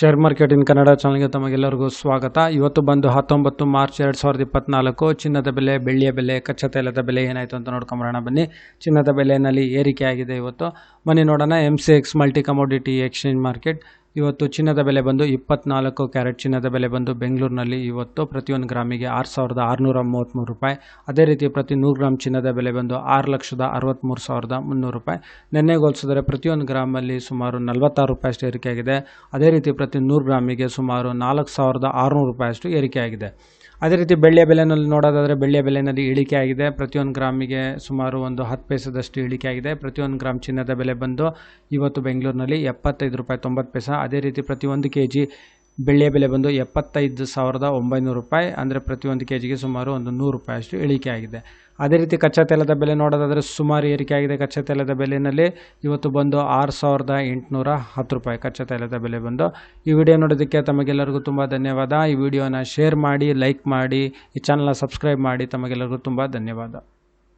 Share market in Kannada ಚಾನಲ್ಗೆ ತಮಗೆಲ್ಲರಿಗೂ ಸ್ವಾಗತ. ಇವತ್ತು ಬಂದು 19 ಮಾರ್ಚ್ 2024. ಚಿನ್ನದ ಬೆಲೆ, ಬೆಳ್ಳಿಯ ಬೆಲೆ, ಕಚ್ಚಾ ತೈಲದ ಬೆಲೆ ಏನಾಯಿತು ಅಂತ ನೋಡ್ಕೊಂಬರೋಣ ಬನ್ನಿ. ಚಿನ್ನದ ಬೆಲೆಯಲ್ಲಿ ಏರಿಕೆ ಆಗಿದೆ ಇವತ್ತು. ಬನ್ನಿ ನೋಡೋಣ. MCX multi commodity exchange market ಇವತ್ತು ಚಿನ್ನದ ಬೆಲೆ ಬಂದು 24 ಕ್ಯಾರೆಟ್ ಚಿನ್ನದ ಬೆಲೆ ಬಂದು ಬೆಂಗಳೂರಿನಲ್ಲಿ ಇವತ್ತು ಪ್ರತಿಯೊಂದು ಗ್ರಾಮಿಗೆ 6,633 ರೂಪಾಯಿ. ಅದೇ ರೀತಿ ಪ್ರತಿ 100 ಗ್ರಾಮ್ ಚಿನ್ನದ ಬೆಲೆ ಬಂದು 6,63,300 ರೂಪಾಯಿ. ನೆನ್ನೆಗೆ ಹೋಲಿಸಿದರೆ ಪ್ರತಿಯೊಂದು ಗ್ರಾಮಲ್ಲಿ ಸುಮಾರು 46 ರೂಪಾಯಿ ಅಷ್ಟು ಏರಿಕೆಯಾಗಿದೆ. ಅದೇ ರೀತಿ ಪ್ರತಿ 100 ಗ್ರಾಮಿಗೆ ಸುಮಾರು 4,600 ರೂಪಾಯಿ ಅಷ್ಟು ಏರಿಕೆಯಾಗಿದೆ. ಅದೇ ರೀತಿ ಬೆಳ್ಳಿಯ ಬೆಲೆಯಲ್ಲಿ ನೋಡೋದಾದರೆ ಬೆಳ್ಳಿಯ ಬೆಲೆಯಲ್ಲಿ ಇಳಿಕೆ ಆಗಿದೆ. ಪ್ರತಿಯೊಂದು ಗ್ರಾಮಿಗೆ ಸುಮಾರು ಒಂದು 10 ಪೈಸದಷ್ಟು ಇಳಿಕೆ ಆಗಿದೆ. ಪ್ರತಿಯೊಂದು ಗ್ರಾಮ್ ಚಿನ್ನದ ಬೆಲೆ ಬಂದು ಇವತ್ತು ಬೆಂಗಳೂರಿನಲ್ಲಿ 75 ರೂಪಾಯಿ 90 ಪೈಸೆ. ಅದೇ ರೀತಿ ಪ್ರತಿ 1 kg ಬೆಳ್ಳಿಯ ಬೆಲೆ ಬಂದು 75,900 ರೂಪಾಯಿ. ಅಂದರೆ ಪ್ರತಿಯೊಂದು kgಗೆ ಸುಮಾರು ಒಂದು 100 ರೂಪಾಯಿ ಅಷ್ಟು ಇಳಿಕೆ ಆಗಿದೆ. ಅದೇ ರೀತಿ ಕಚ್ಚಾ ತೈಲದ ಬೆಲೆ ನೋಡೋದಾದರೆ ಸುಮಾರು ಏರಿಕೆ ಆಗಿದೆ. ಕಚ್ಚಾ ತೈಲದ ಬೆಲೆಯಲ್ಲಿ ಇವತ್ತು ಬಂದು 6,810 ರೂಪಾಯಿ ಕಚ್ಚಾ ತೈಲದ ಬೆಲೆ ಬಂದು. ಈ ವಿಡಿಯೋ ನೋಡೋದಕ್ಕೆ ತಮಗೆಲ್ಲರಿಗೂ ತುಂಬ ಧನ್ಯವಾದ. ಈ ವಿಡಿಯೋನ ಶೇರ್ ಮಾಡಿ, ಲೈಕ್ ಮಾಡಿ, ಈ ಚಾನಲ್ನ ಸಬ್ಸ್ಕ್ರೈಬ್ ಮಾಡಿ. ತಮಗೆಲ್ಲರಿಗೂ ತುಂಬ ಧನ್ಯವಾದ.